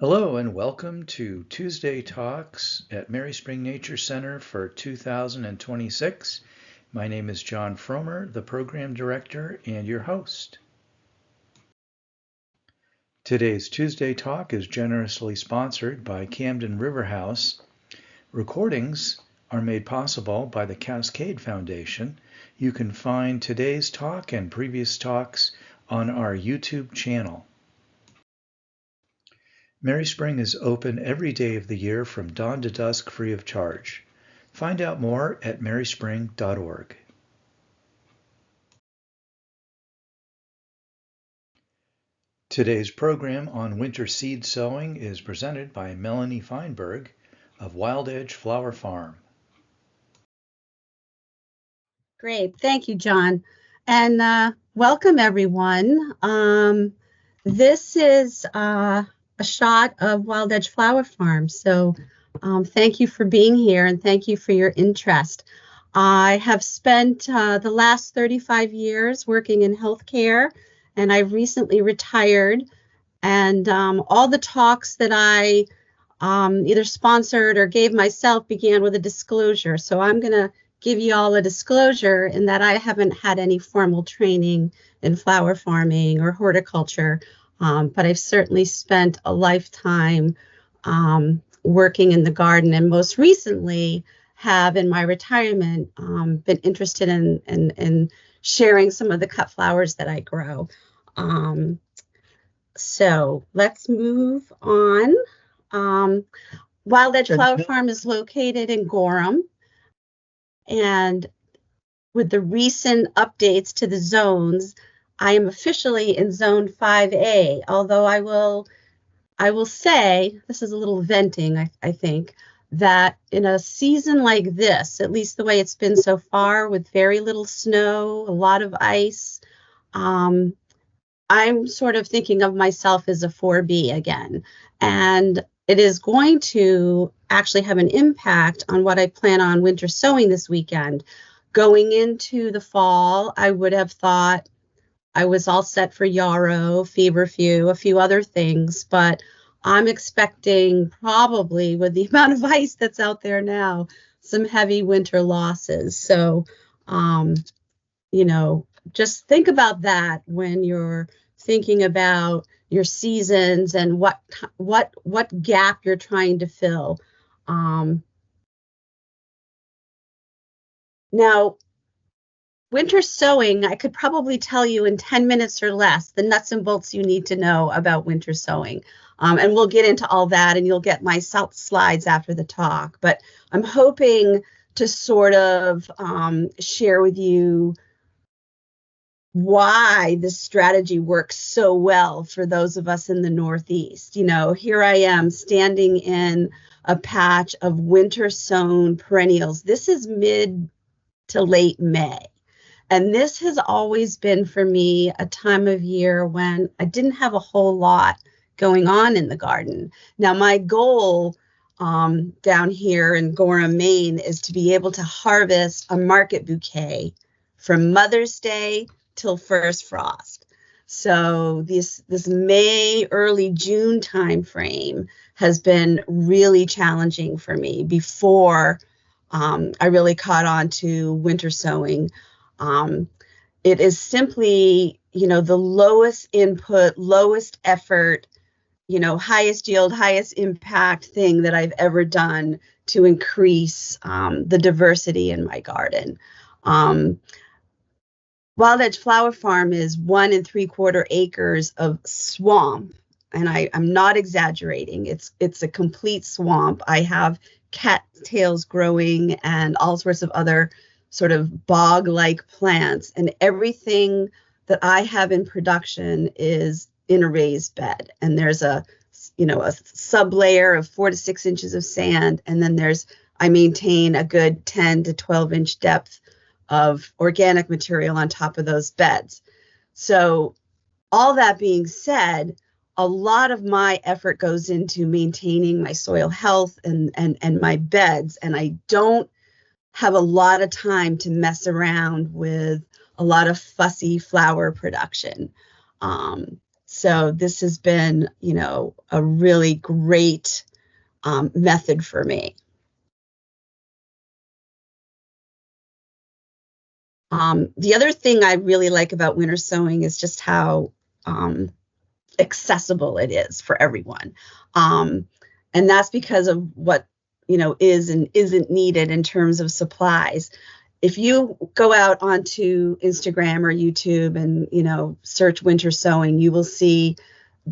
Hello and welcome to Tuesday Talks at Mary Spring Nature Center for 2026. My name is John Fromer, the Program Director and your host. Today's Tuesday Talk is generously sponsored by Camden River House. Recordings are made possible by the Cascade Foundation. You can find today's talk and previous talks on our YouTube channel. Mary Spring is open every day of the year from dawn to dusk free of charge. Find out more at maryspring.org. Today's program on winter seed sowing is presented by Melanie Feinberg of Wild Edge Flower Farm. Great, thank you, John. And welcome everyone. This is a shot of Wild Edge Flower Farm. So thank you for being here and thank you for your interest. I have spent the last 35 years working in healthcare, and I've recently retired. And all the talks that I either sponsored or gave myself began with a disclosure. So I'm going to give you all a disclosure in that I haven't had any formal training in flower farming or horticulture. But I've certainly spent a lifetime working in the garden, and most recently have in my retirement been interested in sharing some of the cut flowers that I grow. So let's move on. Wild Edge Flower Farm is located in Gorham, and with the recent updates to the zones, I am officially in Zone 5A, although I will say, this is a little venting, I think, that in a season like this, at least the way it's been so far with very little snow, a lot of ice, I'm sort of thinking of myself as a 4B again. And it is going to actually have an impact on what I plan on winter sowing this weekend. Going into the fall, I would have thought I was all set for yarrow, feverfew, a few other things, but I'm expecting probably with the amount of ice that's out there now, some heavy winter losses. So, just think about that when you're thinking about your seasons and what gap you're trying to fill. Now, winter sowing, I could probably tell you in 10 minutes or less the nuts and bolts you need to know about winter sowing. And we'll get into all that, and you'll get my slides after the talk. But I'm hoping to sort of share with you why this strategy works so well for those of us in the Northeast. Here I am standing in a patch of winter sown perennials. This is mid to late May. And this has always been for me a time of year when I didn't have a whole lot going on in the garden. Now, my goal down here in Gorham, Maine, is to be able to harvest a market bouquet from Mother's Day till first frost. So this May, early June time frame has been really challenging for me before I really caught on to winter sowing. It is simply, the lowest input, lowest effort, highest yield, highest impact thing that I've ever done to increase the diversity in my garden. Wild Edge Flower Farm is 1 3/4 acres of swamp, and I'm not exaggerating. It's a complete swamp. I have cattails growing and all sorts of other sort of bog-like plants, and everything that I have in production is in a raised bed. And there's a sub-layer of 4 to 6 inches of sand, and then I maintain a good 10 to 12 inch depth of organic material on top of those beds. So all that being said, a lot of my effort goes into maintaining my soil health and my beds, and I don't have a lot of time to mess around with a lot of fussy flower production. So this has been, a really great method for me. The other thing I really like about winter sowing is just how accessible it is for everyone. And that's because of what, is and isn't needed in terms of supplies. If you go out onto Instagram or YouTube and, search winter sowing, you will see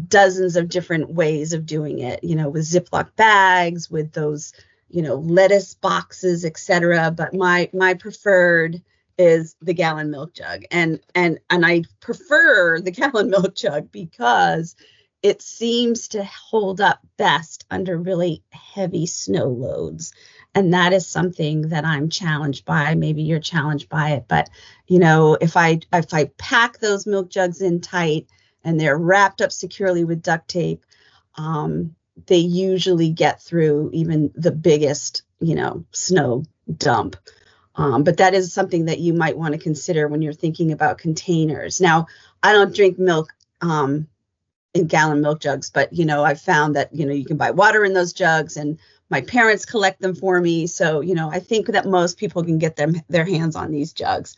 dozens of different ways of doing it, with Ziploc bags, with those, lettuce boxes, etc. But my preferred is the gallon milk jug. And I prefer the gallon milk jug because it seems to hold up best under really heavy snow loads. And that is something that I'm challenged by. Maybe you're challenged by it, but if I pack those milk jugs in tight and they're wrapped up securely with duct tape, they usually get through even the biggest, snow dump. But that is something that you might want to consider when you're thinking about containers. Now, I don't drink milk in gallon milk jugs, but I've found that you can buy water in those jugs, and my parents collect them for me. So I think that most people can get their hands on these jugs.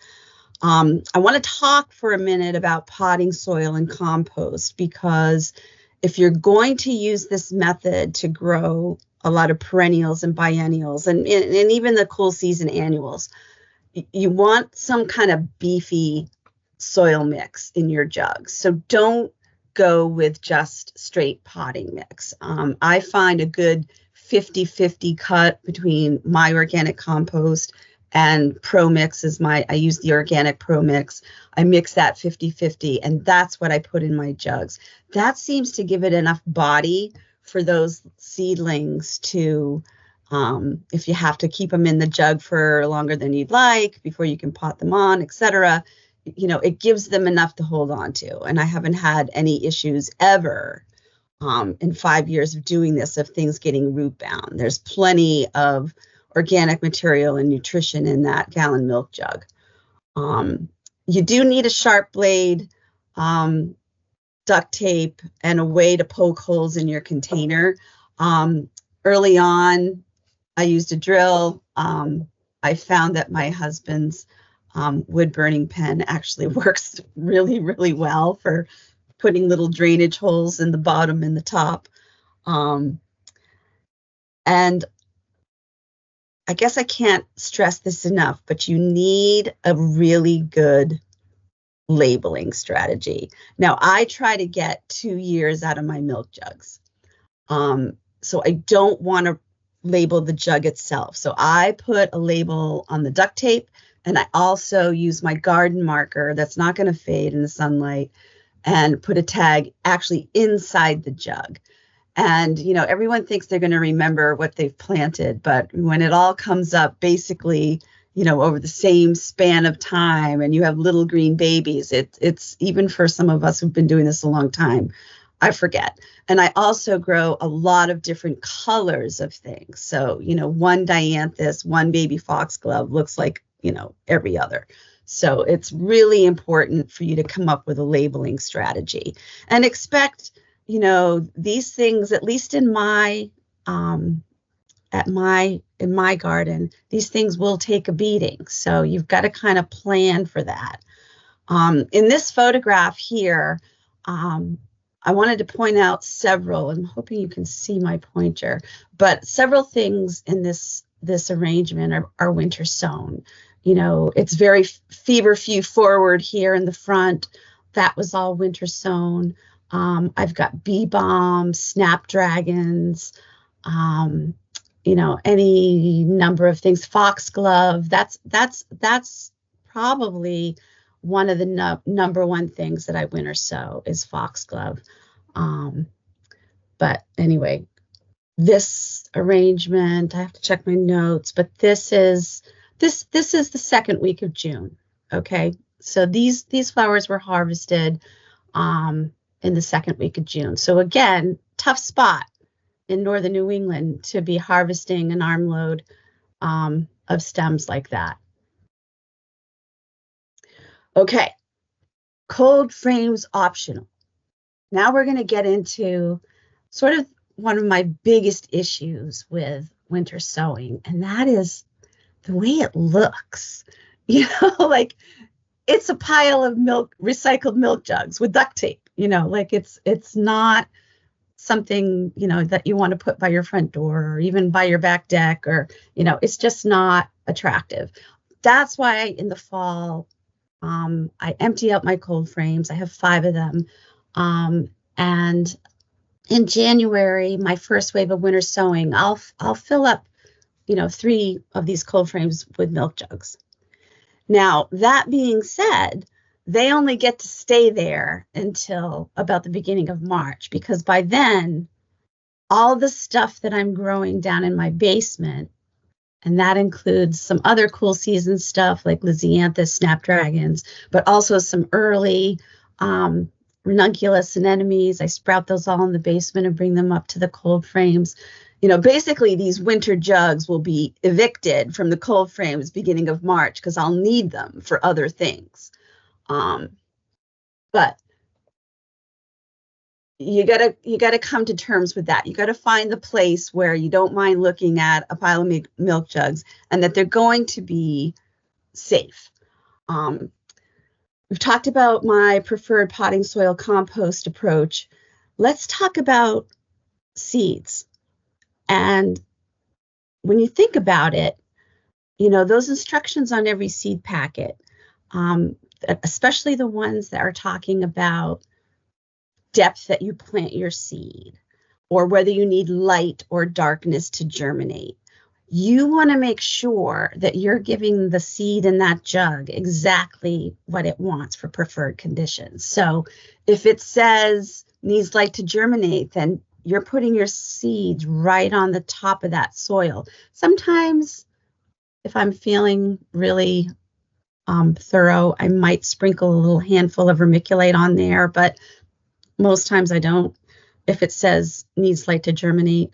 I want to talk for a minute about potting soil and compost, because if you're going to use this method to grow a lot of perennials and biennials and even the cool season annuals, you want some kind of beefy soil mix in your jugs. So don't go with just straight potting mix. I find a good 50-50 cut between my organic compost and Pro Mix is I use the organic Pro Mix. I mix that 50-50, and that's what I put in my jugs. That seems to give it enough body for those seedlings to, if you have to keep them in the jug for longer than you'd like before you can pot them on, etc., it gives them enough to hold on to. And I haven't had any issues ever in 5 years of doing this of things getting root bound. There's plenty of organic material and nutrition in that gallon milk jug. You do need a sharp blade, duct tape, and a way to poke holes in your container. Early on, I used a drill. I found that my husband's wood burning pen actually works really, really well for putting little drainage holes in the bottom and the top. And I guess I can't stress this enough, but you need a really good labeling strategy. Now, I try to get 2 years out of my milk jugs. So I don't want to label the jug itself. So I put a label on the duct tape, and I also use my garden marker that's not going to fade in the sunlight and put a tag actually inside the jug. And, everyone thinks they're going to remember what they've planted, but when it all comes up, basically, over the same span of time, and you have little green babies, it's even for some of us who've been doing this a long time, I forget. And I also grow a lot of different colors of things. So, one dianthus, one baby foxglove looks like, every other. So it's really important for you to come up with a labeling strategy and expect, these things, at least in my in my garden, these things will take a beating. So you've got to kind of plan for that. In this photograph here, I wanted to point out several. I'm hoping you can see my pointer, but several things in this arrangement are winter sown. It's very feverfew forward here in the front. That was all winter sown. I've got bee balm, snapdragons, any number of things. Foxglove. That's probably one of the number one things that I winter sow is foxglove. But anyway, this arrangement, I have to check my notes, but this is the second week of June. Okay, so these flowers were harvested in the second week of June. So again, tough spot in northern New England to be harvesting an armload of stems like that. Okay, cold frames optional. now we're going to get into sort of one of my biggest issues with winter sowing, and that is the way it looks. Like it's a pile of recycled milk jugs with duct tape, like it's not something, that you want to put by your front door or even by your back deck, or, it's just not attractive. That's why in the fall, I empty out my cold frames. I have 5 of them. And in January, my first wave of winter sowing, I'll fill up, 3 of these cold frames with milk jugs. Now, that being said, they only get to stay there until about the beginning of March, because by then, all the stuff that I'm growing down in my basement, and that includes some other cool season stuff like Lysianthus snapdragons, but also some early ranunculus anemones. I sprout those all in the basement and bring them up to the cold frames. Basically these winter jugs will be evicted from the cold frames beginning of March because I'll need them for other things. But you gotta come to terms with that. You gotta find the place where you don't mind looking at a pile of milk jugs and that they're going to be safe. We've talked about my preferred potting soil compost approach. Let's talk about seeds. And when you think about it, those instructions on every seed packet, especially the ones that are talking about depth that you plant your seed, or whether you need light or darkness to germinate, you want to make sure that you're giving the seed in that jug exactly what it wants for preferred conditions. So if it says needs light to germinate, then you're putting your seeds right on the top of that soil. Sometimes if I'm feeling really thorough, I might sprinkle a little handful of vermiculite on there, but most times I don't. If it says needs light to germinate,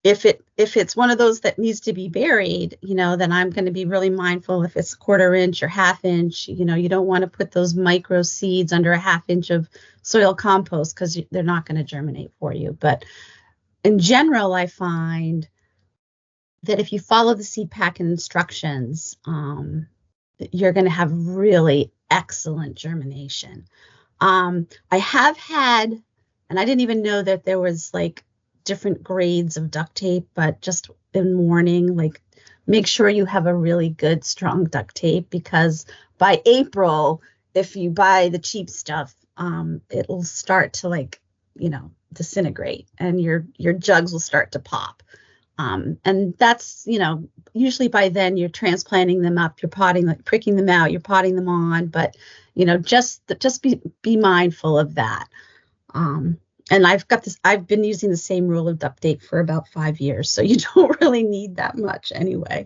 if it's one of those that needs to be buried, then I'm going to be really mindful if it's 1/4 inch or 1/2 inch. You don't want to put those micro seeds under a 1/2 inch of soil compost because they're not going to germinate for you. But in general, I find that if you follow the seed packet instructions, you're going to have really excellent germination. I have had, and I didn't even know that there was like different grades of duct tape, but just in warning, like make sure you have a really good, strong duct tape, because by April, if you buy the cheap stuff, it'll start to disintegrate and your jugs will start to pop. And that's, usually by then you're transplanting them up, you're potting, pricking them out, you're potting them on, but, just be mindful of that. And I've been using the same rule of duct tape for about 5 years, so you don't really need that much anyway.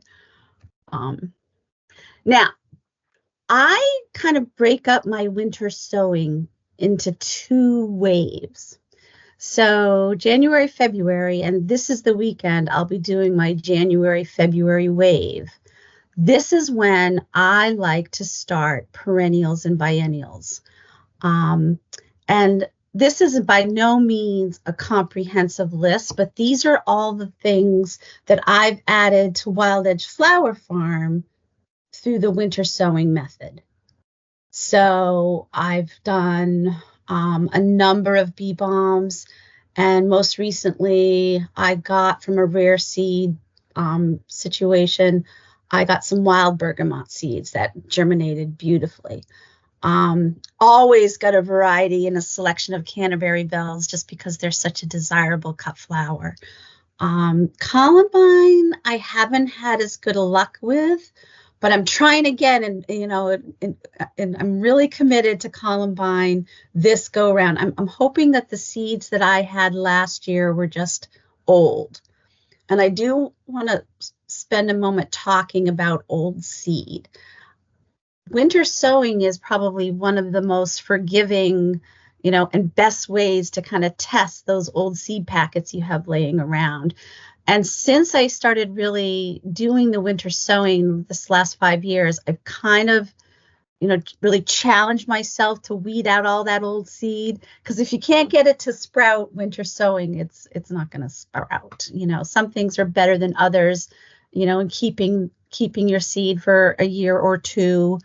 Now, I kind of break up my winter sowing into 2 waves. So January, February, and this is the weekend I'll be doing my January, February wave. This is when I like to start perennials and biennials. And this is by no means a comprehensive list, but these are all the things that I've added to Wild Edge Flower Farm through the winter sowing method. So I've done a number of bee balms, and most recently I got from a rare seed situation, I got some wild bergamot seeds that germinated beautifully. Always got a variety and a selection of Canterbury bells just because they're such a desirable cut flower. Columbine, I haven't had as good a luck with, but I'm trying again, and I'm really committed to Columbine this go around. I'm hoping that the seeds that I had last year were just old. And I do want to spend a moment talking about old seed. Winter sowing is probably one of the most forgiving, and best ways to kind of test those old seed packets you have laying around. And since I started really doing the winter sowing this last 5 years, I've kind of really challenge myself to weed out all that old seed. Because if you can't get it to sprout winter sowing, it's not going to sprout. Some things are better than others, in keeping your seed for a year or two.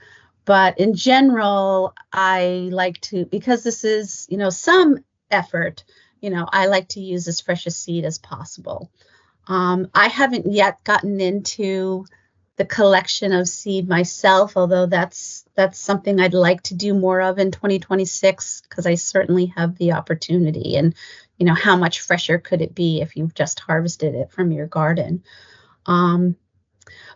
But in general, I like to, because this is, some effort, I like to use as fresh a seed as possible. I haven't yet gotten into the collection of seed myself, although that's something I'd like to do more of in 2026, because I certainly have the opportunity. And, how much fresher could it be if you've just harvested it from your garden?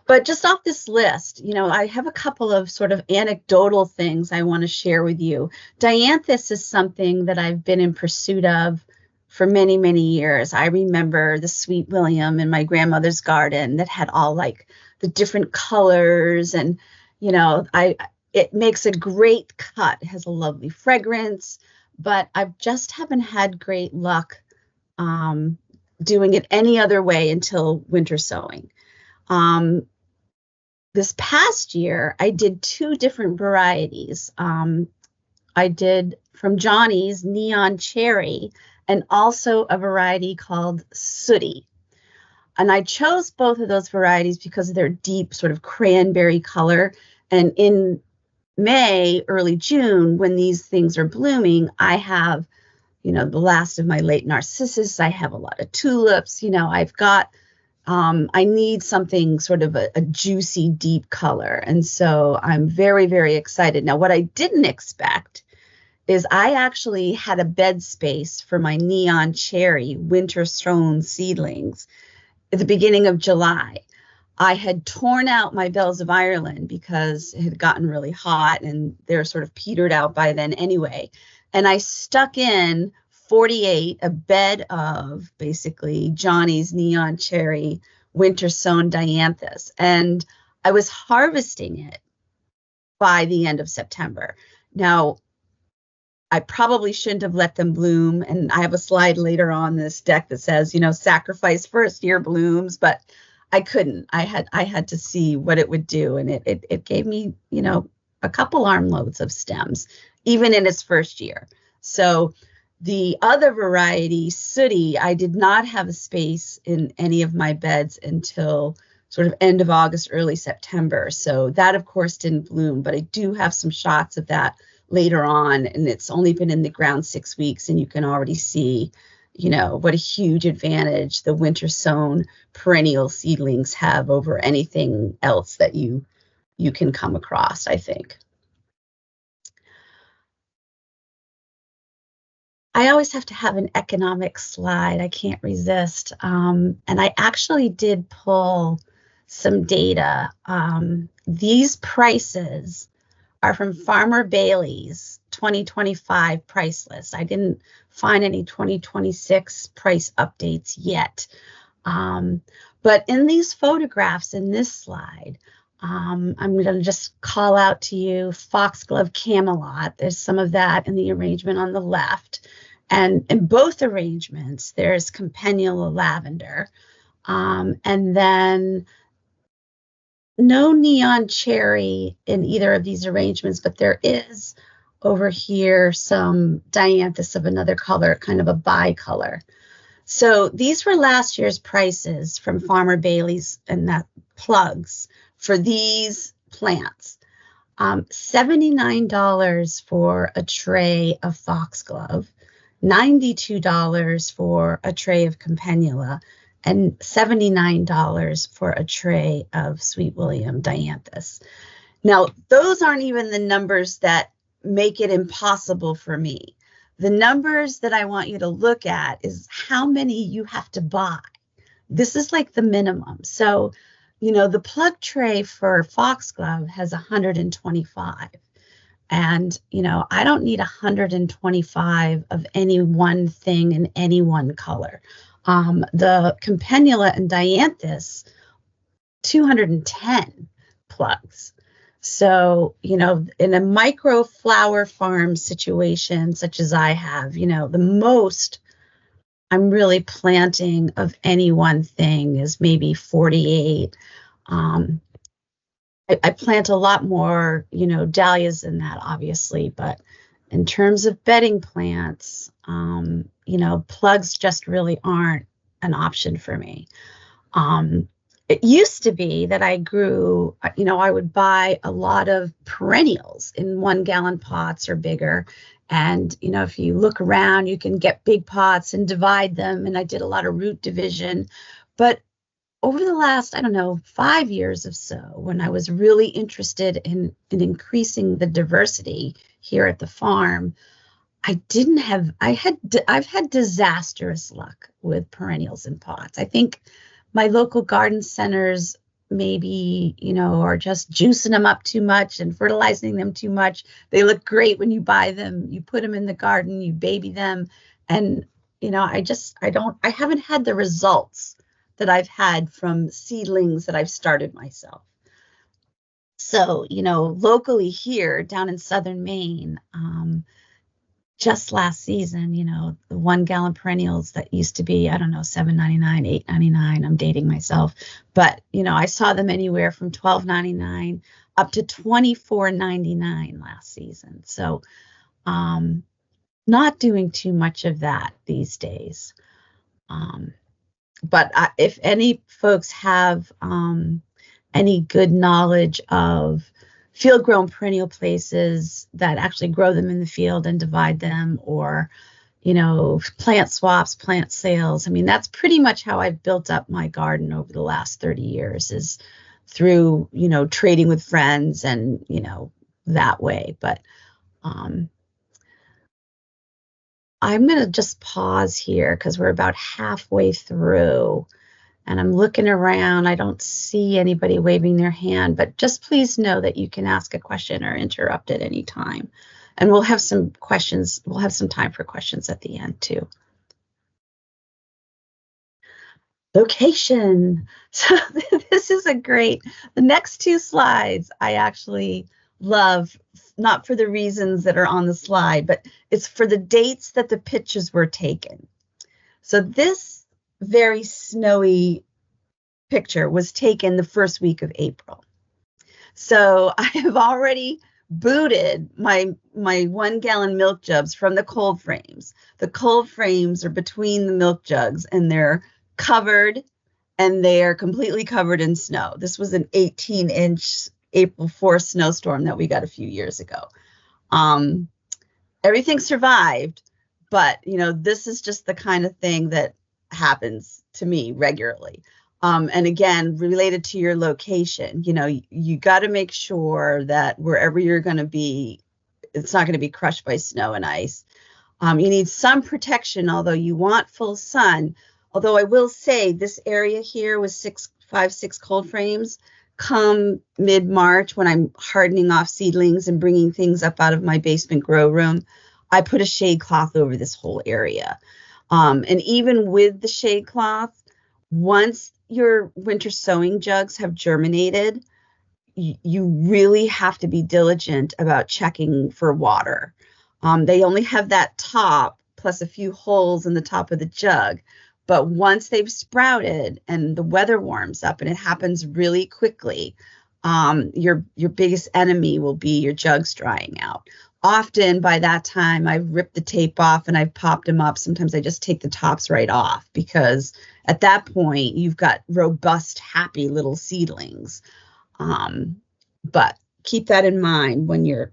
But just off this list, I have a couple of sort of anecdotal things I want to share with you. Dianthus is something that I've been in pursuit of for many, many years. I remember the Sweet William in my grandmother's garden that had all like the different colors, and it makes a great cut. It has a lovely fragrance, but I just haven't had great luck doing it any other way until winter sowing. This past year, I did 2 different varieties. I did from Johnny's Neon Cherry, and also a variety called Sooty. And I chose both of those varieties because of their deep sort of cranberry color. And in May, early June, when these things are blooming, I have, the last of my late narcissus. I have a lot of tulips. I've got, I need something sort of a juicy, deep color. And so I'm very, very excited. Now, what I didn't expect is I actually had a bed space for my Neon Cherry winter sown seedlings at the beginning of July. I had torn out my bells of Ireland because it had gotten really hot and they're sort of petered out by then anyway. And I stuck in 48, a bed of basically Johnny's Neon Cherry winter sown Dianthus. And I was harvesting it by the end of September. Now, I probably shouldn't have let them bloom. And I have a slide later on this deck that says, sacrifice first year blooms, but I couldn't. I had to see what it would do. And it gave me, a couple armloads of stems, even in its first year. So the other variety, Sooty, I did not have a space in any of my beds until sort of end of August, early September. So that, of course, didn't bloom, but I do have some shots of that later on, and it's only been in the ground 6 weeks, and you can already see, what a huge advantage the winter sown perennial seedlings have over anything else that you can come across, I think. I always have to have an economic slide. I can't resist. And I actually did pull some data. These prices are from Farmer Bailey's 2025 price list. I didn't find any 2026 price updates yet. But in these photographs in this slide, I'm going to just call out to you Foxglove Camelot. There's some of that in the arrangement on the left. And in both arrangements, there's Campanula Lavender. And then no Neon Cherry in either of these arrangements, but there is over here some Dianthus of another color, kind of a bicolor. So these were last year's prices from Farmer Bailey's and that plugs for these plants. $79 for a tray of Foxglove, $92 for a tray of Campanula, and $79 for a tray of Sweet William Dianthus. Now, those aren't even the numbers that make it impossible for me. The numbers that I want you to look at is how many you have to buy. This is like the minimum. So, the plug tray for Foxglove has 125. And, I don't need 125 of any one thing in any one color. The Campanula and Dianthus, 210 plugs. So, in a micro flower farm situation, such as I have, the most I'm really planting of any one thing is maybe 48. I plant a lot more, dahlias than that, obviously, but in terms of bedding plants, plugs just really aren't an option for me. It used to be that I grew, I would buy a lot of perennials in 1 gallon pots or bigger. And, if you look around, you can get big pots and divide them. And I did a lot of root division. But over the last, I don't know, 5 years or so, when I was really interested in increasing the diversity here at the farm, I've had disastrous luck with perennials in pots. I think my local garden centers maybe, are just juicing them up too much and fertilizing them too much. They look great when you buy them. You put them in the garden, you baby them. And, I haven't had the results that I've had from seedlings that I've started myself. So, locally here down in southern Maine, just last season, the 1 gallon perennials that used to be, I don't know, $7.99, $8.99. I'm dating myself, but I saw them anywhere from $12.99 up to $24.99 last season. So, not doing too much of that these days. But if any folks have any good knowledge of field-grown perennial places that actually grow them in the field and divide them, or, plant swaps, plant sales. I mean, that's pretty much how I've built up my garden over the last 30 years is through, trading with friends and, that way. But I'm going to just pause here because we're about halfway through. And I'm looking around. I don't see anybody waving their hand, but just please know that you can ask a question or interrupt at any time. And we'll have some questions. We'll have some time for questions at the end too. Location. So this is the next 2 slides I actually love, not for the reasons that are on the slide, but it's for the dates that the pictures were taken. So this very snowy picture was taken the first week of April. So I have already booted my 1 gallon milk jugs from the cold frames. The cold frames are between the milk jugs and they're covered, and they are completely covered in snow. This was an 18-inch April 4th snowstorm that we got a few years ago. Everything survived, but this is just the kind of thing that happens to me regularly. And again, related to your location, you got to make sure that wherever you're going to be, it's not going to be crushed by snow and ice. You need sun protection, although you want full sun. Although I will say this area here with 6 cold frames, come mid-March when I'm hardening off seedlings and bringing things up out of my basement grow room, I put a shade cloth over this whole area. And even with the shade cloth, once your winter sowing jugs have germinated, you really have to be diligent about checking for water. They only have that top plus a few holes in the top of the jug. But once they've sprouted and the weather warms up, and it happens really quickly, your biggest enemy will be your jugs drying out. Often by that time, I've ripped the tape off and I've popped them up. Sometimes I just take the tops right off, because at that point, you've got robust, happy little seedlings. But keep that in mind when you're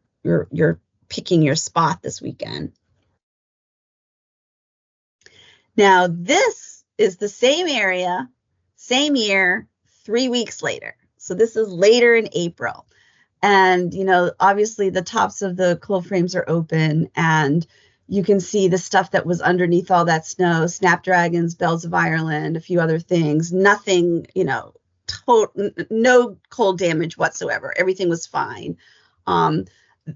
picking your spot this weekend. Now, this is the same area, same year, 3 weeks later. So this is later in April. And, obviously the tops of the cold frames are open, and you can see the stuff that was underneath all that snow, snapdragons, bells of Ireland, a few other things, nothing, no cold damage whatsoever. Everything was fine.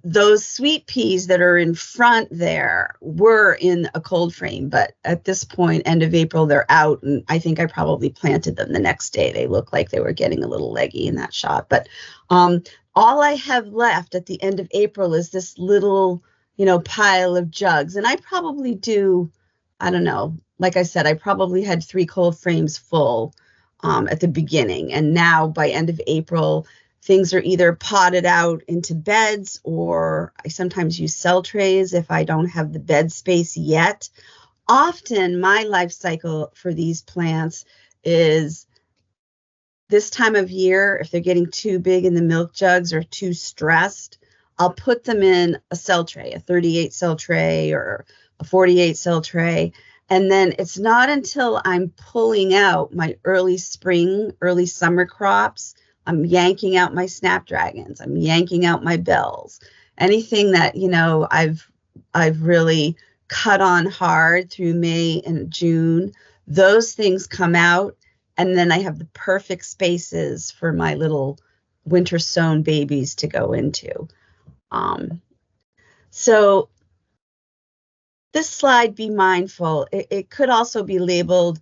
Those sweet peas that are in front there were in a cold frame, but at this point, end of April, they're out, and I think I probably planted them the next day. They look like they were getting a little leggy in that shot. But all I have left at the end of April is this little, pile of jugs. And I probably do, I don't know, like I said, I probably had 3 cold frames full at the beginning. And now by end of April, things are either potted out into beds, or I sometimes use cell trays if I don't have the bed space yet. Often my life cycle for these plants is this time of year, if they're getting too big in the milk jugs or too stressed, I'll put them in a cell tray, a 38 cell tray or a 48 cell tray. And then it's not until I'm pulling out my early spring, early summer crops, I'm yanking out my snapdragons, I'm yanking out my bells, anything that, I've really cut on hard through May and June, those things come out. And then I have the perfect spaces for my little winter sown babies to go into. So this slide, be mindful. It could also be labeled,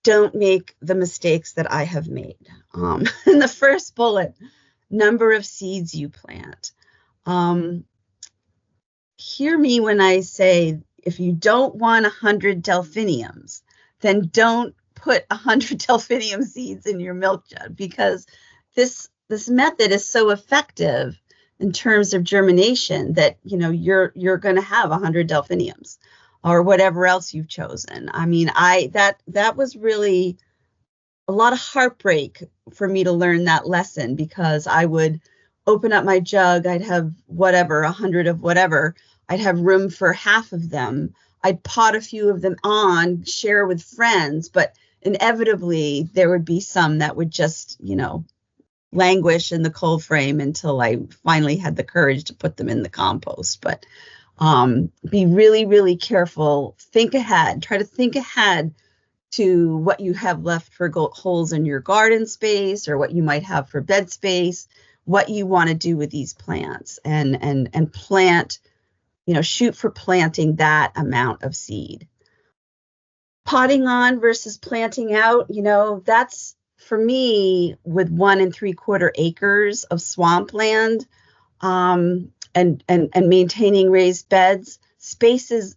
don't make the mistakes that I have made. In the first bullet, number of seeds you plant. Hear me when I say, if you don't want 100 delphiniums, then don't put 100 delphinium seeds in your milk jug, because this method is so effective in terms of germination that you're going to have 100 delphiniums or whatever else you've chosen. I mean, that was really a lot of heartbreak for me to learn that lesson, because I would open up my jug, I'd have 100 of whatever, I'd have room for half of them, I'd pot a few of them on, share with friends, but inevitably there would be some that would just, languish in the cold frame until I finally had the courage to put them in the compost. But be really, really careful. Think ahead. Try to think ahead to what you have left for holes in your garden space, or what you might have for bed space, what you want to do with these plants, and plant, shoot for planting that amount of seed. Potting on versus planting out, that's, for me, with 1 3/4 acres of swampland, and maintaining raised beds, space is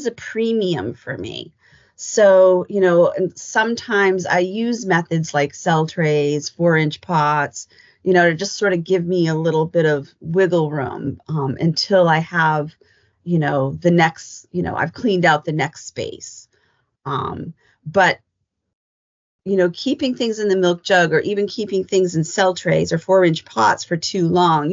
a premium for me. So, and sometimes I use methods like cell trays, 4-inch pots, to just sort of give me a little bit of wiggle room until I have, the next, I've cleaned out the next space. But, keeping things in the milk jug, or even keeping things in cell trays or 4-inch pots for too long,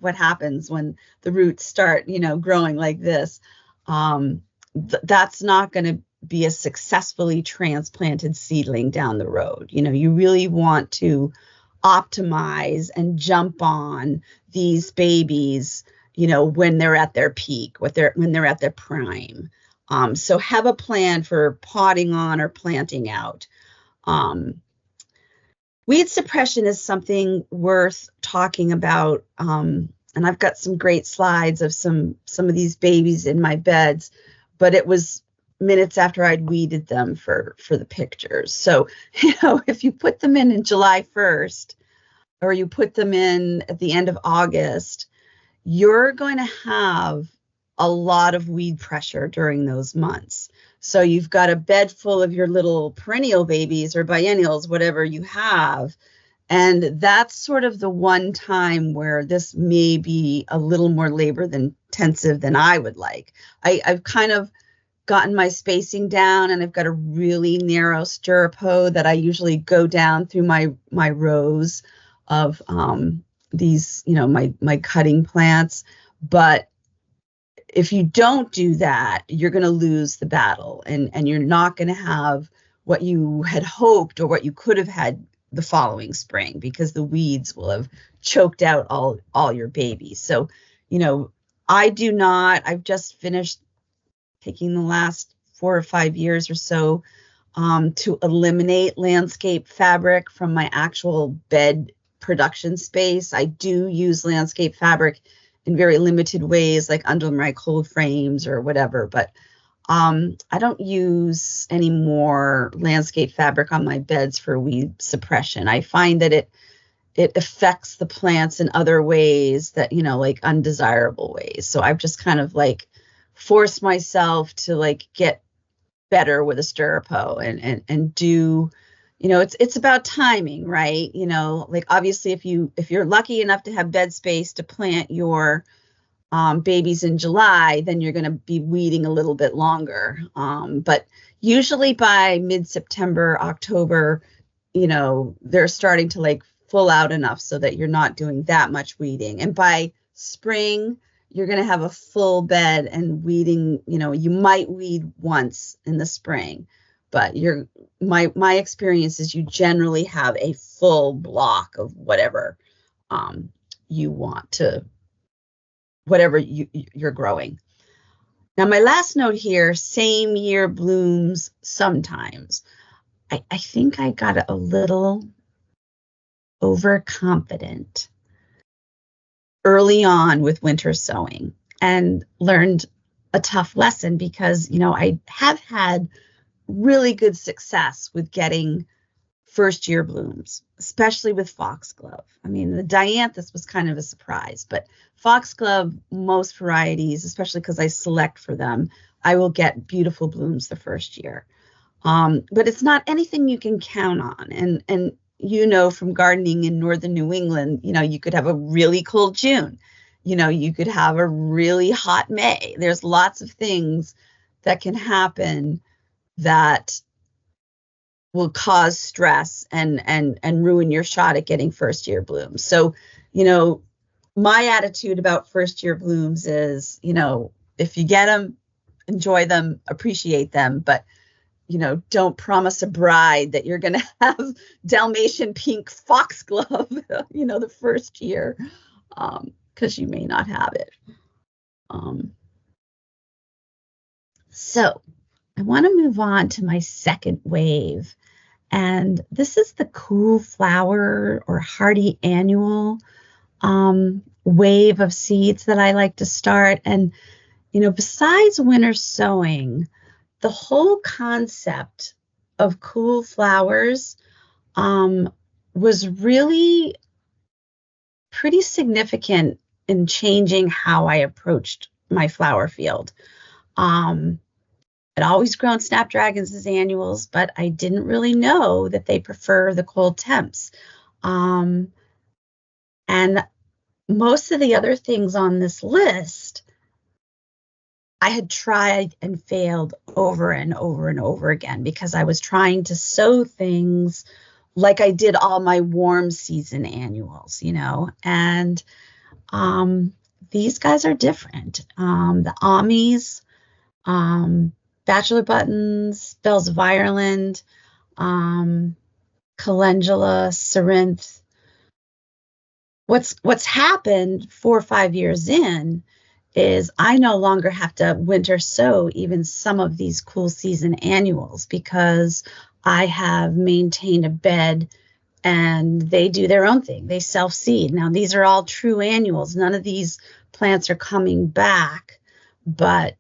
what happens when the roots start, growing like this. That's not going to be a successfully transplanted seedling down the road. You really want to optimize and jump on these babies, when they're at their peak, when they're at their prime. So have a plan for potting on or planting out. Weed suppression is something worth talking about. And I've got some great slides of some of these babies in my beds, but it was minutes after I'd weeded them for the pictures. So, if you put them in July 1st, or you put them in at the end of August, you're going to have a lot of weed pressure during those months. So you've got a bed full of your little perennial babies or biennials, whatever you have. And that's sort of the one time where this may be a little more labor intensive than I would like. I've kind of gotten my spacing down, and I've got a really narrow stirrupo that I usually go down through my rows of these, my cutting plants. But if you don't do that, you're going to lose the battle, and you're not going to have what you had hoped or what you could have had the following spring, because the weeds will have choked out all your babies. So, I've just finished taking the last 4 or 5 years or so to eliminate landscape fabric from my actual bed production space. I do use landscape fabric in very limited ways, like under my cold frames or whatever, but I don't use any more landscape fabric on my beds for weed suppression. I find that it affects the plants in other ways that, like undesirable ways. So I've just kind of forced myself to get better with a stirrupo and do, it's about timing, right? Like obviously if you're lucky enough to have bed space to plant your babies in July, then you're going to be weeding a little bit longer. But usually by mid-September, October, they're starting to like full out enough so that you're not doing that much weeding. And by spring, you're going to have a full bed and weeding, you might weed once in the spring, but my experience is you generally have a full block of whatever you want to, whatever you're growing. Now, my last note here, same year blooms sometimes. I think I got a little overconfident early on with winter sowing and learned a tough lesson because, I have had really good success with getting first year blooms, especially with foxglove. I mean, the dianthus was kind of a surprise, but foxglove, most varieties, especially because I select for them, I will get beautiful blooms the first year. But it's not anything you can count on. And from gardening in northern New England, you could have a really cold June. You could have a really hot May. There's lots of things that can happen that will cause stress and ruin your shot at getting first year blooms. So, my attitude about first year blooms is, if you get them, enjoy them, appreciate them, but don't promise a bride that you're going to have Dalmatian pink foxglove, the first year, because you may not have it. So I want to move on to my second wave. And this is the cool flower or hardy annual wave of seeds that I like to start. And, besides winter sowing, the whole concept of cool flowers was really pretty significant in changing how I approached my flower field. I'd always grown snapdragons as annuals, but I didn't really know that they prefer the cold temps. And most of the other things on this list, I had tried and failed over and over and over again because I was trying to sow things like I did all my warm season annuals, and these guys are different. The Amies, Bachelor Buttons, Bells of Ireland, Calendula, Corinth. What's happened 4 or 5 years in is I no longer have to winter sow even some of these cool season annuals because I have maintained a bed and they do their own thing. They self-seed. Now, these are all true annuals. None of these plants are coming back, but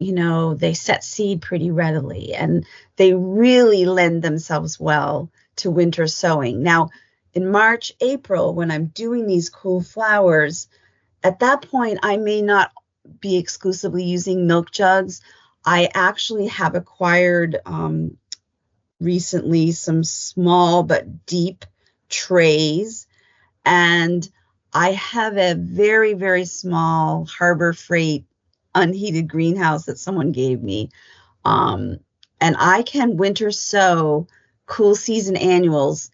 they set seed pretty readily and they really lend themselves well to winter sowing. Now, in March, April, when I'm doing these cool flowers, at that point, I may not be exclusively using milk jugs. I actually have acquired recently some small but deep trays, and I have a very, very small Harbor Freight unheated greenhouse that someone gave me. And I can winter sow cool season annuals.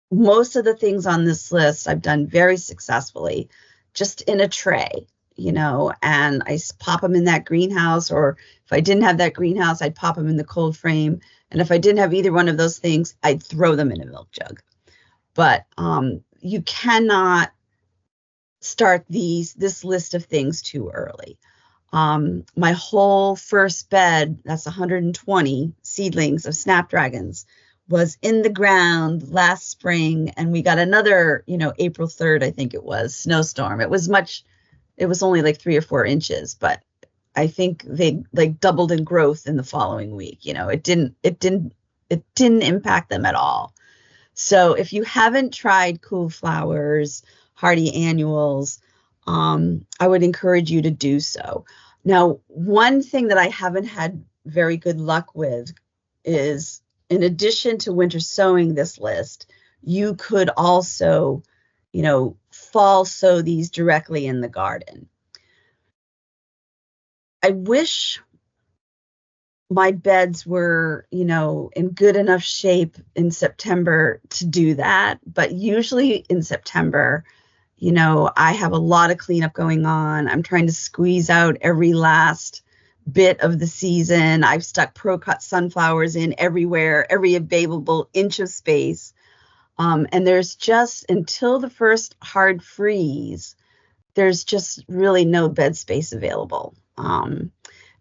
Most of the things on this list I've done very successfully, just in a tray, and I pop them in that greenhouse, or if I didn't have that greenhouse, I'd pop them in the cold frame. And if I didn't have either one of those things, I'd throw them in a milk jug. But you cannot start this list of things too early. My whole first bed, that's 120 seedlings of snapdragons, was in the ground last spring, and we got another, April 3rd, I think it was, snowstorm. It was only like 3 or 4 inches, but I think they like doubled in growth in the following week. It didn't impact them at all. So if you haven't tried cool flowers, hardy annuals, I would encourage you to do so. Now, one thing that I haven't had very good luck with is in addition to winter sowing this list, you could also, fall sow these directly in the garden. I wish my beds were, in good enough shape in September to do that. But usually in September, I have a lot of cleanup going on. I'm trying to squeeze out every last bit of the season. I've stuck pro-cut sunflowers in everywhere, every available inch of space. And there's just, until the first hard freeze, there's just really no bed space available.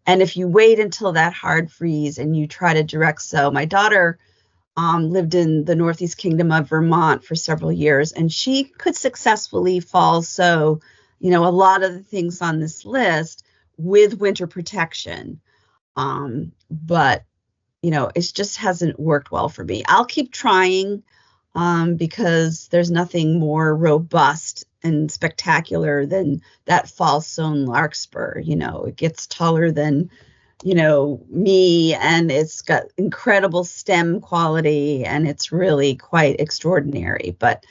And if you wait until that hard freeze and you try to direct sow, my daughter lived in the Northeast Kingdom of Vermont for several years, and she could successfully fall sow, a lot of the things on this list with winter protection. But, it just hasn't worked well for me. I'll keep trying because there's nothing more robust and spectacular than that fall sown larkspur. It gets taller than, me, and it's got incredible stem quality, and it's really quite extraordinary. But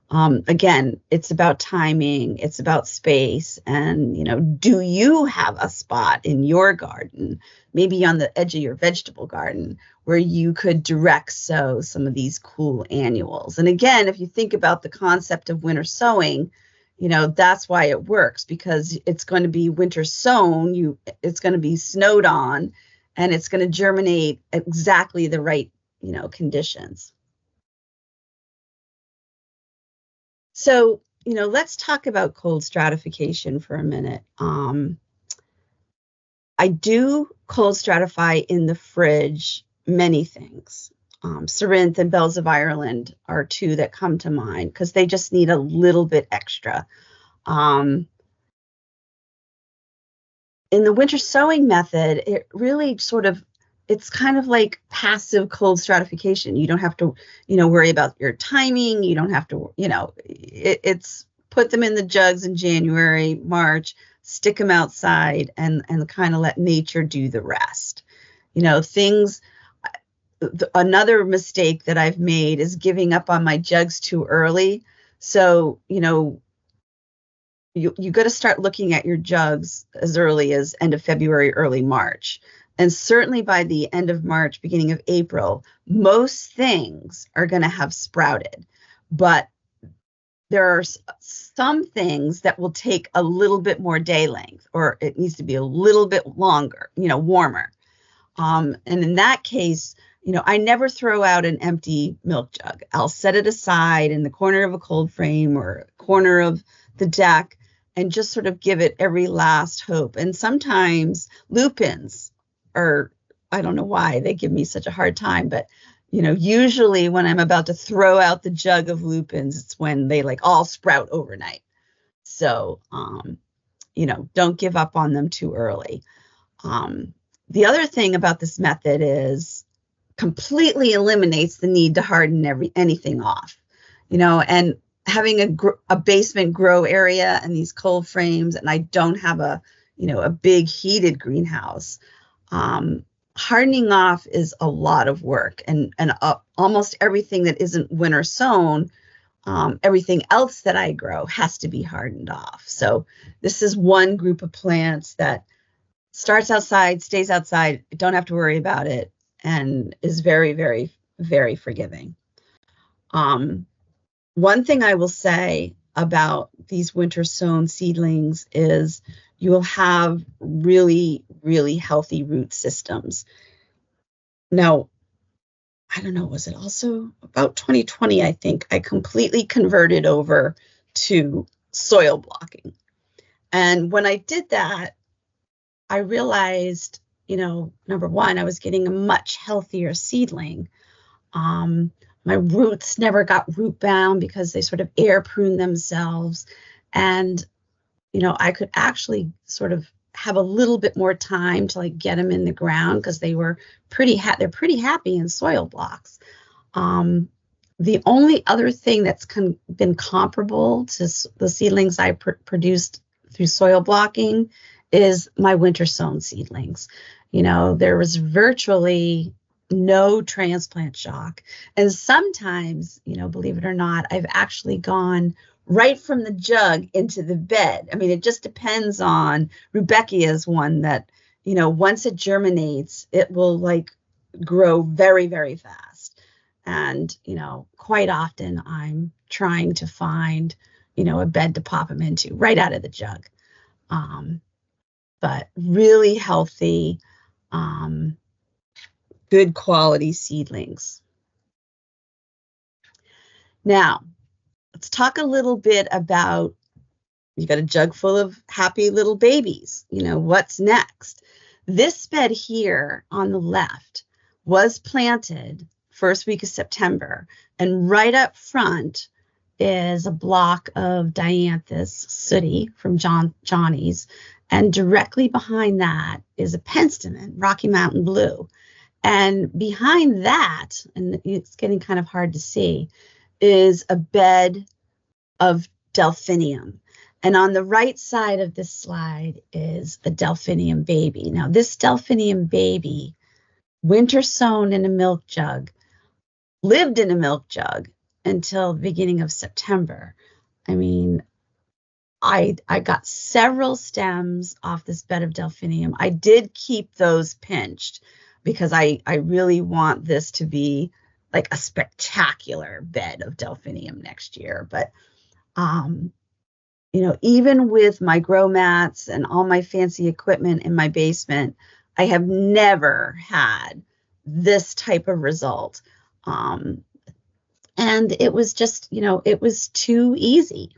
again, it's about timing, it's about space, and, do you have a spot in your garden, maybe on the edge of your vegetable garden, where you could direct sow some of these cool annuals? And again, if you think about the concept of winter sowing, that's why it works, because it's going to be winter sown, it's going to be snowed on, and it's going to germinate exactly the right, conditions. So, let's talk about cold stratification for a minute. I do cold stratify in the fridge many things. Cerinthe and Bells of Ireland are two that come to mind because they just need a little bit extra. In the winter sowing method, it really it's kind of like passive cold stratification. You don't have to, worry about your timing. You don't have to, it's put them in the jugs in January, March, stick them outside, and kind of let nature do the rest. Another mistake that I've made is giving up on my jugs too early. So, you got to start looking at your jugs as early as end of February, early March. And certainly by the end of March, beginning of April, most things are going to have sprouted. But there are some things that will take a little bit more day length, or it needs to be a little bit longer, warmer. And in that case, I never throw out an empty milk jug. I'll set it aside in the corner of a cold frame or corner of the deck and just sort of give it every last hope. And sometimes lupins are, I don't know why they give me such a hard time, but usually when I'm about to throw out the jug of lupins, it's when they all sprout overnight. So, don't give up on them too early. The other thing about this method is completely eliminates the need to harden anything off, and having a basement grow area and these cold frames, and I don't have a big heated greenhouse. Hardening off is a lot of work, and almost everything that isn't winter sown, everything else that I grow has to be hardened off. So this is one group of plants that starts outside, stays outside, don't have to worry about it, and is very, very, very forgiving. One thing I will say about these winter sown seedlings is you will have really, really healthy root systems. Now, I don't know, was it also about 2020, I think, I completely converted over to soil blocking. And when I did that, I realized, number one, I was getting a much healthier seedling. My roots never got root bound because they sort of air prune themselves. And, I could actually sort of have a little bit more time to get them in the ground because they were they're pretty happy in soil blocks. The only other thing that's been comparable to the seedlings I produced through soil blocking is my winter sown seedlings. There was virtually no transplant shock. And sometimes, believe it or not, I've actually gone right from the jug into the bed. I mean, it just depends on, Rudbeckia is one that, once it germinates, it will like grow very, very fast. And, quite often I'm trying to find, a bed to pop them into right out of the jug. But really healthy, good quality seedlings. Now, let's talk a little bit about, you got a jug full of happy little babies. What's next? This bed here on the left was planted first week of September, and right up front is a block of dianthus sooty from Johnny's, and directly behind that is a penstemon, Rocky Mountain Blue. And behind that, and it's getting kind of hard to see, is a bed of delphinium. And on the right side of this slide is a delphinium baby. Now, this delphinium baby, winter sown in a milk jug, lived in a milk jug until the beginning of September. I mean, I got several stems off this bed of delphinium. I did keep those pinched because I really want this to be like a spectacular bed of delphinium next year. But, even with my grow mats and all my fancy equipment in my basement, I have never had this type of result. And it was just, it was too easy.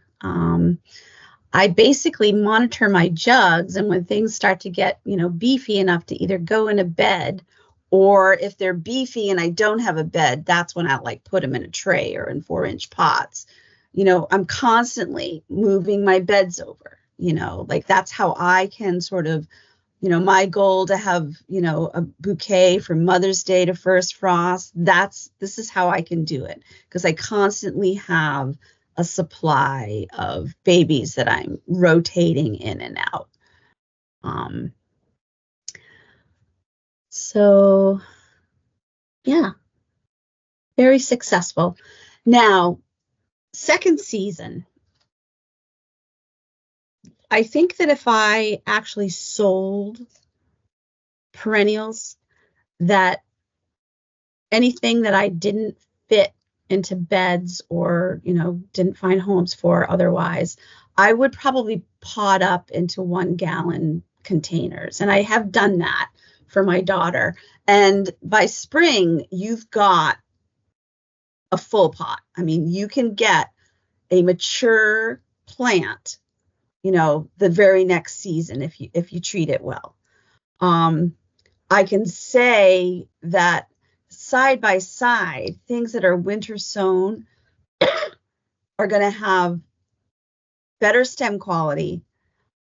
I basically monitor my jugs, and when things start to get, beefy enough to either go in a bed, or if they're beefy and I don't have a bed, that's when I like put them in a tray or in 4-inch pots. I'm constantly moving my beds over, like that's how I can sort of, my goal to have, a bouquet from Mother's Day to first frost. This is how I can do it, because I constantly have a supply of babies that I'm rotating in and out. So yeah, very successful. Now, second season, I think that if I actually sold perennials, that anything that I didn't fit into beds or, didn't find homes for otherwise, I would probably pot up into 1-gallon containers. And I have done that for my daughter. And by spring, you've got a full pot. I mean, you can get a mature plant, the very next season if you treat it well. I can say that side by side, things that are winter sown are going to have better stem quality,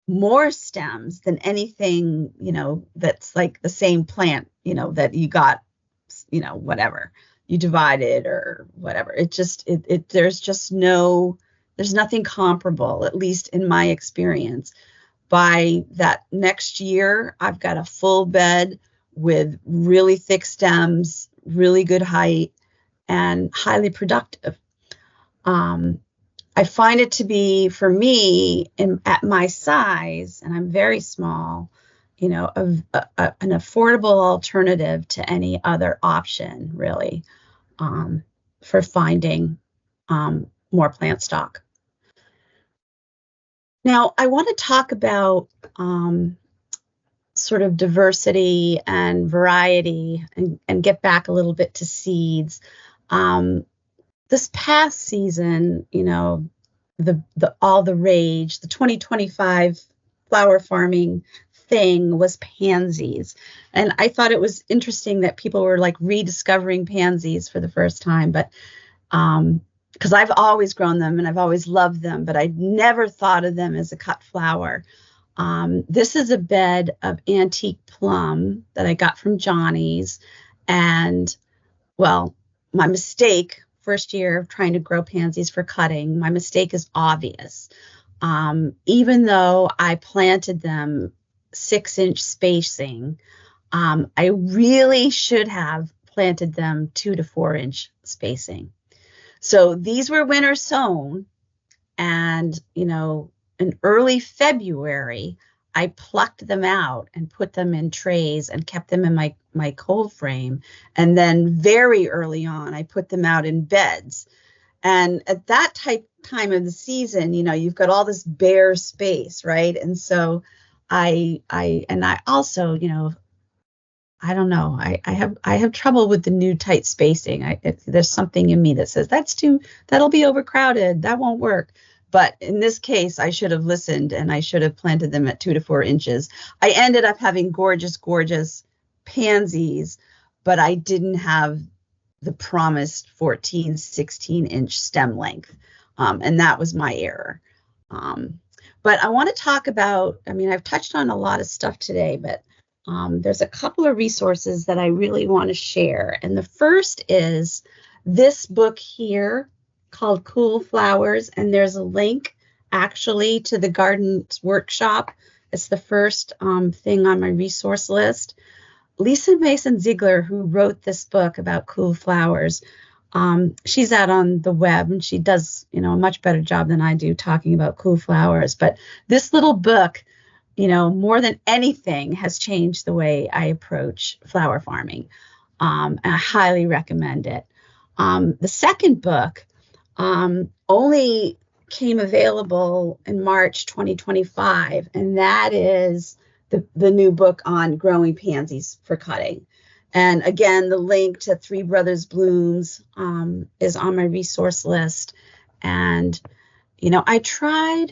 more stems than anything, that's like the same plant, that you got, whatever, you divided or whatever. There's nothing comparable, at least in my experience. By that next year, I've got a full bed with really thick stems, really good height, and highly productive. I find it to be, for me, at my size, and I'm very small, an affordable alternative to any other option, really, for finding more plant stock. Now, I want to talk about sort of diversity and variety, and get back a little bit to seeds. This past season, all the rage, the 2025 flower farming thing was pansies. And I thought it was interesting that people were like rediscovering pansies for the first time, but because I've always grown them and I've always loved them, but I never thought of them as a cut flower. This is a bed of antique plum that I got from Johnny's. And, well, my mistake, first year of trying to grow pansies for cutting, my mistake is obvious. Even though I planted them 6-inch spacing, I really should have planted them 2 to 4 inch spacing. So these were winter sown, and, in early February, I plucked them out and put them in trays and kept them in my cold frame. And then very early on, I put them out in beds. And at that time of the season, you've got all this bare space, right? And so I also, I don't know, I have trouble with the new tight spacing. There's something in me that says that'll be overcrowded. That won't work. But in this case, I should have listened, and I should have planted them at 2 to 4 inches. I ended up having gorgeous, gorgeous pansies, but I didn't have the promised 14, 16 inch stem length. And that was my error. But I want to talk about, I've touched on a lot of stuff today, but there's a couple of resources that I really want to share. And the first is this book here called Cool Flowers. And there's a link actually to the Gardens Workshop. It's the first thing on my resource list. Lisa Mason Ziegler, who wrote this book about cool flowers, she's out on the web, and she does, a much better job than I do talking about cool flowers. But this little book, more than anything, has changed the way I approach flower farming. And I highly recommend it. The second book only came available in March 2025, and that is the new book on growing pansies for cutting. And again, the link to Three Brothers Blooms is on my resource list. And, I tried,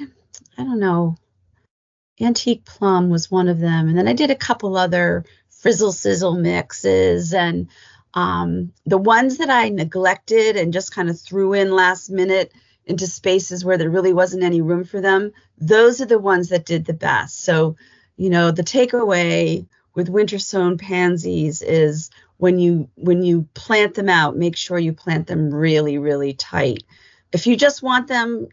Antique Plum was one of them. And then I did a couple other Frizzle Sizzle mixes. And the ones that I neglected and just kind of threw in last minute into spaces where there really wasn't any room for them, those are the ones that did the best. So, the takeaway with winter sown pansies is when you plant them out, make sure you plant them really, really tight. If you just want them,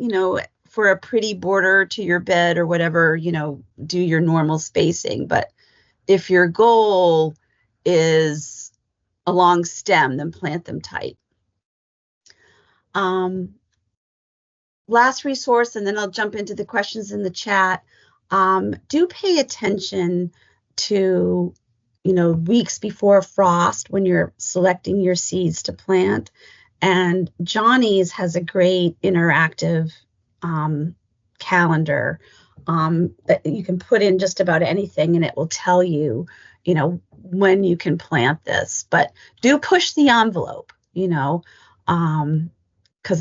for a pretty border to your bed or whatever, do your normal spacing. But if your goal is a long stem, then plant them tight. Last resource, and then I'll jump into the questions in the chat. Do pay attention to, weeks before frost when you're selecting your seeds to plant. And Johnny's has a great interactive calendar that you can put in just about anything, and it will tell you, when you can plant this. But do push the envelope, because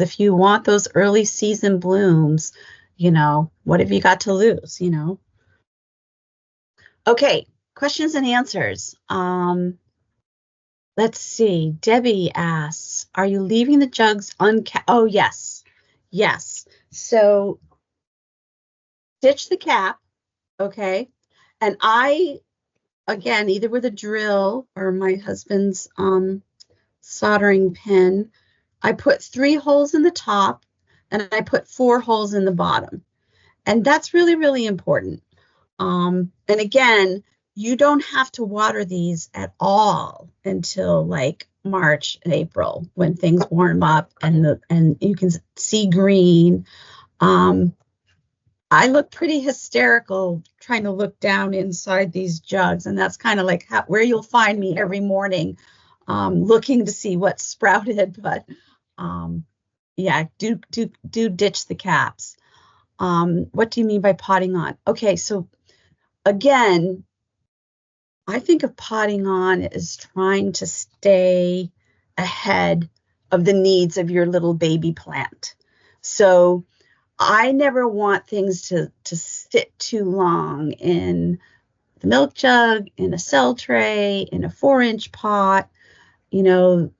if you want those early season blooms, what have you got to lose, Okay, questions and answers. Let's see. Debbie asks, are you leaving the jugs uncapped? Oh, yes. Yes. So ditch the cap, okay? And I, again, either with a drill or my husband's soldering pin, I put 3 holes in the top and I put 4 holes in the bottom. And that's really, really important. And again, you don't have to water these at all until like March and April when things warm up and you can see green. I look pretty hysterical trying to look down inside these jugs, and that's kind of like where you'll find me every morning, looking to see what's sprouted. But yeah, do ditch the caps. What do you mean by potting on? Okay, so again, I think of potting on as trying to stay ahead of the needs of your little baby plant. So I never want things to sit too long in the milk jug, in a cell tray, in a 4-inch pot. The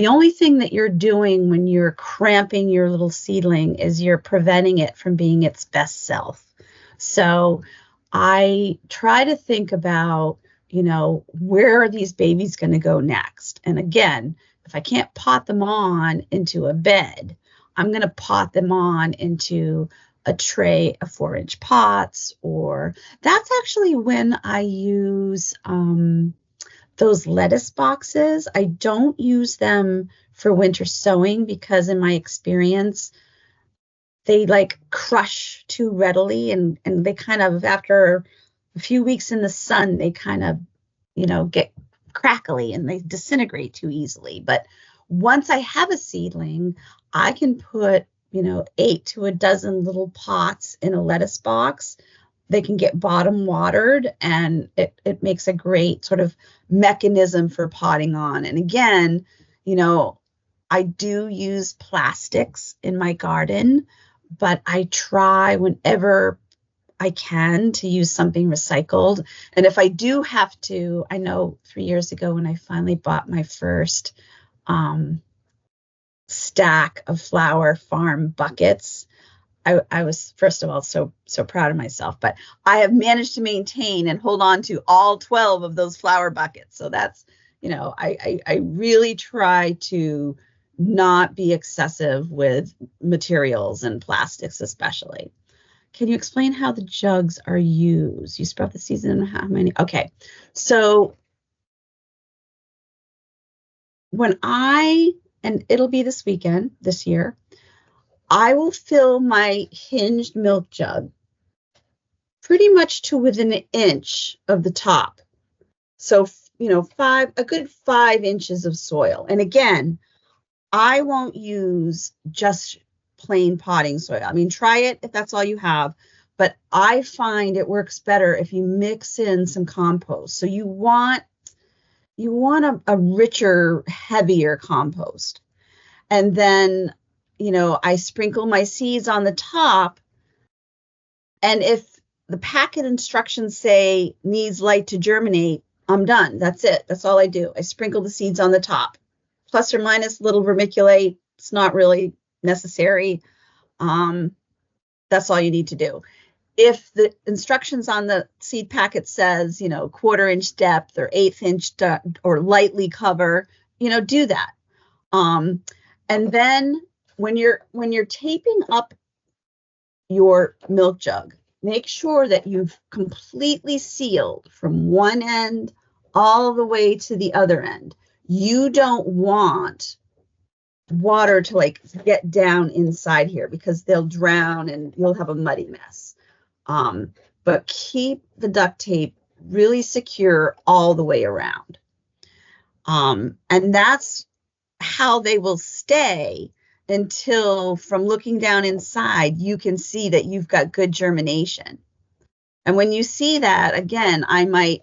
only thing that you're doing when you're cramping your little seedling is you're preventing it from being its best self. So I try to think about, where are these babies going to go next? And again, if I can't pot them on into a bed, I'm going to pot them on into a tray of 4-inch pots, or that's actually when I use those lettuce boxes, I don't use them for winter sowing because in my experience, they like crush too readily and they kind of, after a few weeks in the sun, they kind of, get crackly and they disintegrate too easily. But once I have a seedling, I can put, 8 to a dozen little pots in a lettuce box. They can get bottom watered and it makes a great sort of mechanism for potting on. And again, I do use plastics in my garden, but I try whenever I can to use something recycled. And if I do have to, I know 3 years ago when I finally bought my first stack of flower farm buckets, I was, first of all, so proud of myself, but I have managed to maintain and hold on to all 12 of those flower buckets. So that's, I really try to not be excessive with materials and plastics, especially. Can you explain how the jugs are used? You sprout the seeds in how many? Okay. So and it'll be this weekend, this year, I will fill my hinged milk jug pretty much to within an inch of the top. So, a good 5 inches of soil. And again, I won't use just plain potting soil. I mean, try it if that's all you have, but I find it works better if you mix in some compost. So you want a richer, heavier compost. And then, I sprinkle my seeds on the top. And if the packet instructions say needs light to germinate, I'm done. That's it. That's all I do. I sprinkle the seeds on the top, plus or minus a little vermiculite. It's not really necessary. That's all you need to do. If the instructions on the seed packet says, 1/4 inch depth or 1/8 inch depth or lightly cover, do that. And then when you're taping up your milk jug, make sure that you've completely sealed from one end all the way to the other end. You don't want water to get down inside here because they'll drown and you'll have a muddy mess. But keep the duct tape really secure all the way around. And that's how they will stay until, from looking down inside, you can see that you've got good germination. And when you see that, again, I might,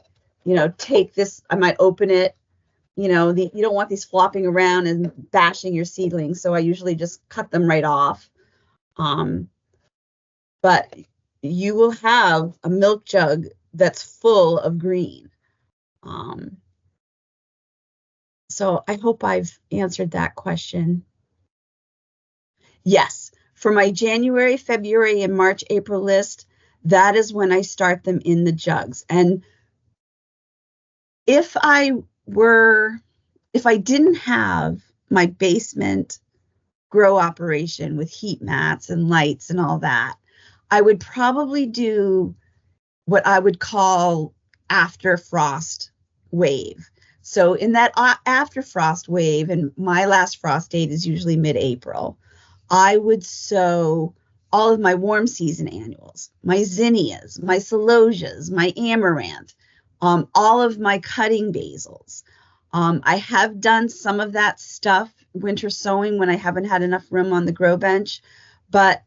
take this, I might open it. You don't want these flopping around and bashing your seedlings. So I usually just cut them right off. But you will have a milk jug that's full of green. So I hope I've answered that question. Yes, for my January, February, and March, April list, that is when I start them in the jugs. And if I didn't have my basement grow operation with heat mats and lights and all that, I would probably do what I would call after frost wave. So in that after frost wave, and my last frost date is usually mid-April, I would sow all of my warm season annuals, my zinnias, my celosias, my amaranth, all of my cutting basils. I have done some of that stuff winter sowing when I haven't had enough room on the grow bench, but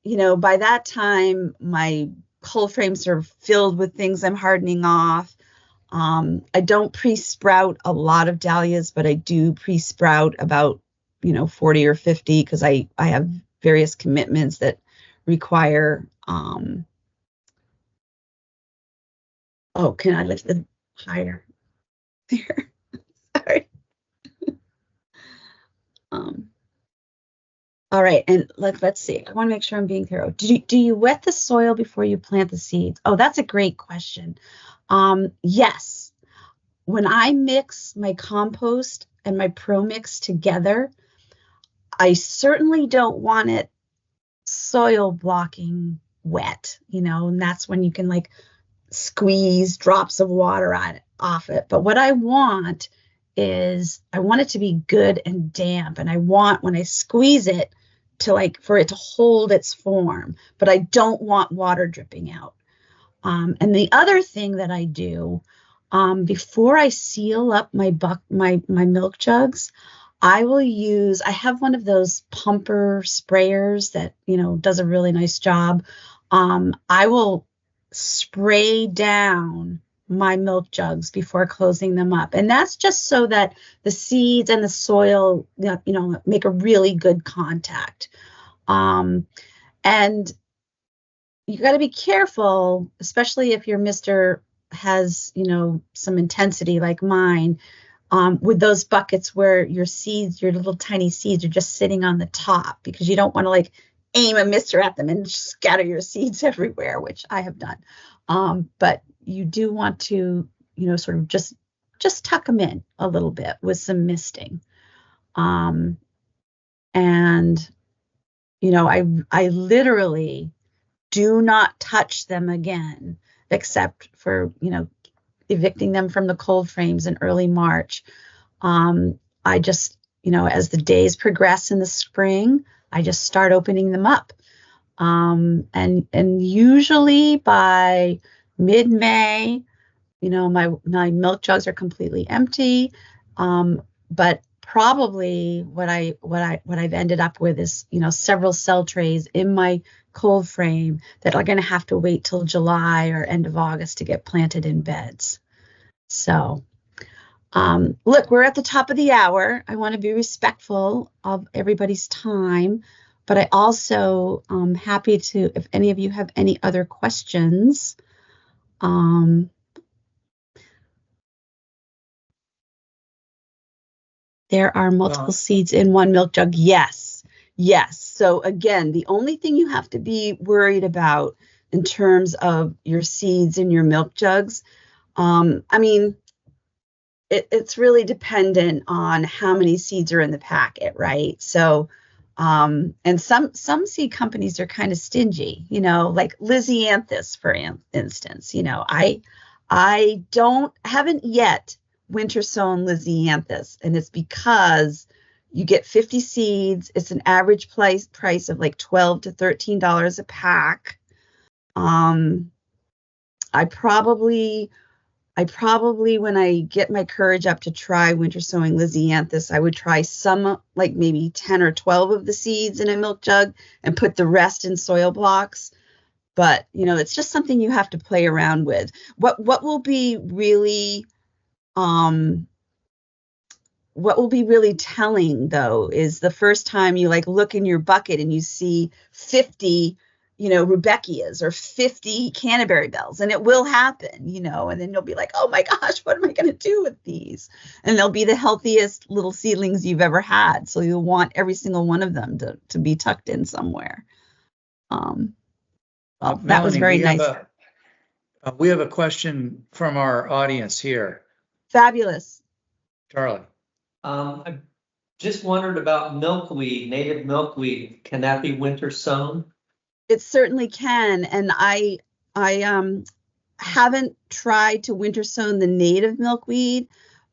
by that time my cold frames are filled with things I'm hardening off. I don't pre-sprout a lot of dahlias, but I do pre-sprout about 40 or 50 because I have various commitments that require can I lift it higher there? Sorry. All right, and let's see. I want to make sure I'm being thorough. Do you wet the soil before you plant the seeds? Oh, that's a great question. Yes. When I mix my compost and my pro mix together, I certainly don't want it soil blocking wet, and that's when you can squeeze drops of water off it. But what I want is I want it to be good and damp. And I want, when I squeeze it, to like for it to hold its form, but I don't want water dripping out. And the other thing that I do, before I seal up my milk jugs, I have one of those pumper sprayers that, does a really nice job. I will spray down my milk jugs before closing them up. And that's just so that the seeds and the soil, make a really good contact. And you got to be careful, especially if your mister has, some intensity like mine, with those buckets where your little tiny seeds are just sitting on the top, because you don't want to like aim a mister at them and scatter your seeds everywhere, which I have done. But you do want to, sort of just tuck them in a little bit with some misting. And, I literally do not touch them again, except for, evicting them from the cold frames in early March. I just, as the days progress in the spring, I just start opening them up. And usually by mid-May, my milk jugs are completely empty. But probably what I've ended up with is, several cell trays in my cold frame that are going to have to wait till July or end of August to get planted in beds. So, look, we're at the top of the hour. I want to be respectful of everybody's time, but I also am happy to, if any of you have any other questions. There are multiple seeds in one milk jug. Yes. So again, the only thing you have to be worried about in terms of your seeds in your milk jugs, it's really dependent on how many seeds are in the packet, right? So, and some seed companies are kind of stingy, like Lysianthus, for instance. I haven't yet winter sown Lysianthus, and it's because you get 50 seeds. It's an average price of like $12 to $13 a pack. I probably, when I get my courage up to try winter sowing Lysianthus, I would try some, like maybe 10 or 12 of the seeds in a milk jug and put the rest in soil blocks. But, it's just something you have to play around with. What will be really telling, though, is the first time you like look in your bucket and you see 50, Rudbeckias or 50 Canterbury bells, and it will happen, and then you'll be like, oh my gosh, what am I going to do with these? And they'll be the healthiest little seedlings you've ever had. So you'll want every single one of them to be tucked in somewhere. Melanie, that was very nice. We have a question from our audience here. Fabulous. Charlie. I just wondered about milkweed, native milkweed. Can that be winter sown? It certainly can. And I haven't tried to winter sown the native milkweed,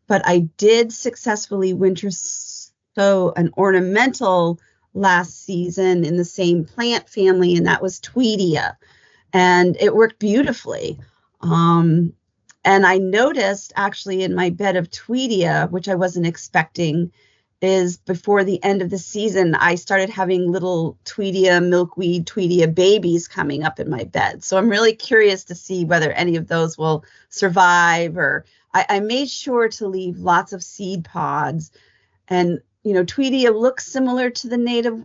but I did successfully winter sow an ornamental last season in the same plant family, and that was Tweedia. And it worked beautifully. And I noticed actually in my bed of Tweedia, which I wasn't expecting, is before the end of the season, I started having little Tweedia milkweed, Tweedia babies coming up in my bed. So I'm really curious to see whether any of those will survive. Or I made sure to leave lots of seed pods. And, Tweedia looks similar to the native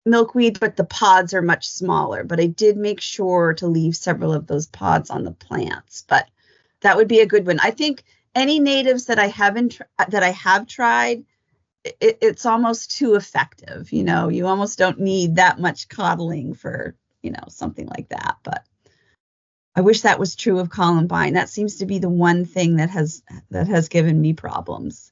milkweed, but the pods are much smaller. But I did make sure to leave several of those pods on the plants. But that would be a good one. I think any natives that I have tried, it's almost too effective. You almost don't need that much coddling for, something like that. But I wish that was true of columbine. That seems to be the one thing that has given me problems.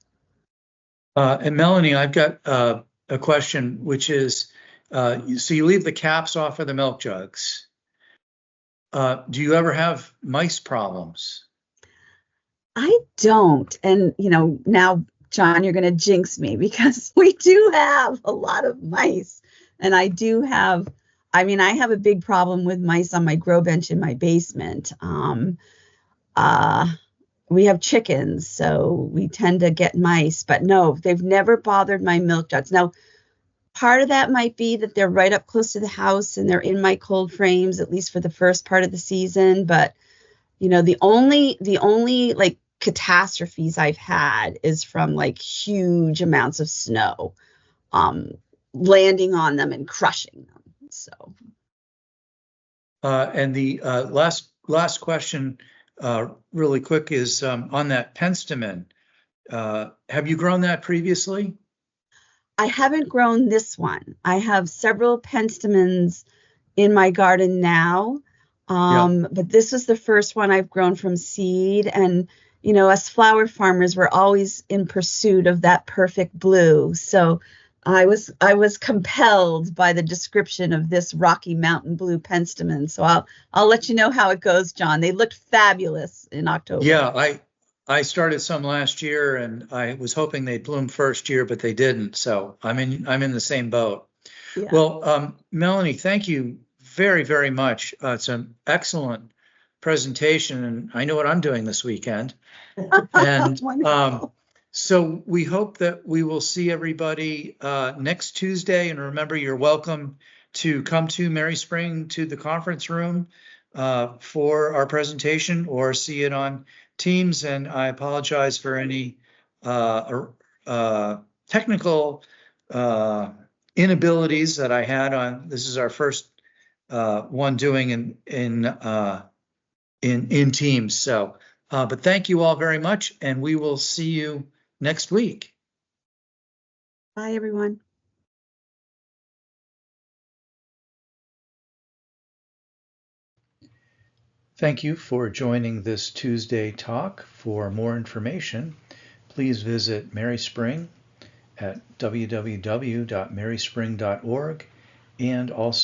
And Melanie, I've got a question, which is, so you leave the caps off of the milk jugs. Do you ever have mice problems? I don't. And, now, John, you're going to jinx me because we do have a lot of mice. And I have a big problem with mice on my grow bench in my basement. Uh, we have chickens, so we tend to get mice, but no, they've never bothered my milk jugs. Now, part of that might be that they're right up close to the house and they're in my cold frames, at least for the first part of the season. But the only like catastrophes I've had is from like huge amounts of snow, um, landing on them and crushing them. So And the last question, really quick, is on that penstemon. Have you grown that previously? I haven't grown this one. I have several penstemons in my garden now. Yeah. But this was the first one I've grown from seed. And, us flower farmers were always in pursuit of that perfect blue. So I was compelled by the description of this Rocky Mountain blue penstemon. So I'll let you know how it goes, John. They looked fabulous in October. Yeah, I started some last year and I was hoping they'd bloom first year, but they didn't. So I'm in the same boat. Yeah. Well, Melanie, thank you very, very much. It's an excellent presentation, and I know what I'm doing this weekend. And Wonderful. so we hope that we will see everybody next Tuesday. And remember, you're welcome to come to Mary Spring to the conference room for our presentation, or see it on Teams. And I apologize for any technical inabilities that I had on. This is our first one doing in Teams. So, but thank you all very much, and we will see you next week. Bye, everyone. Thank you for joining this Tuesday talk. For more information, please visit Mary Spring at www.maryspring.org, and also